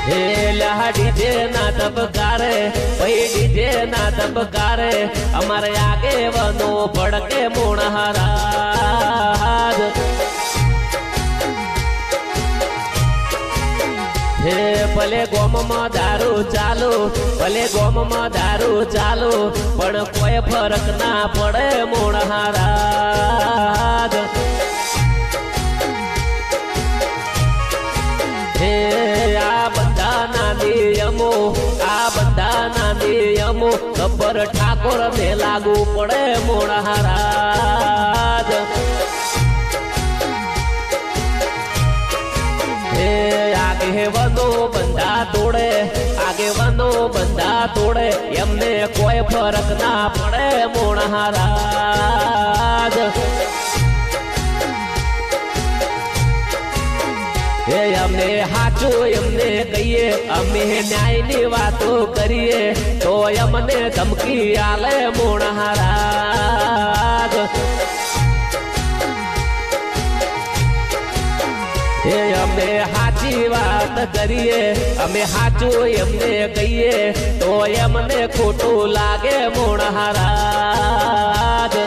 લા ડીજે ના ધબકારે ભાઈ ડીજે ના ધબકારે અમારે આગે વનો ભડકે મોણહારાજ હે ભલે ગોમમાં દારૂ ચાલુ ભલે ગોમમાં દારૂ ચાલુ પણ કોઈ ફરક ના પડે મોણહારાજ હે આ બધાના નિયમો ગબ્બર ઠાકોર ને લાગુ પડે મોણહારાજ હે આગેવાનો બંધા તોડે એમને કોઈ ફરક ના પડે મોણહારાજ હે અમે હાચું એમને કહીએ અમે ન્યાયની વાતો કરીએ તો અમને ધમકી આલે મોણહારાજ હે અમે હાચી વાત કરીએ અમે હાચું એમને કહીએ તો એમને ખોટું લાગે મોણહારાજ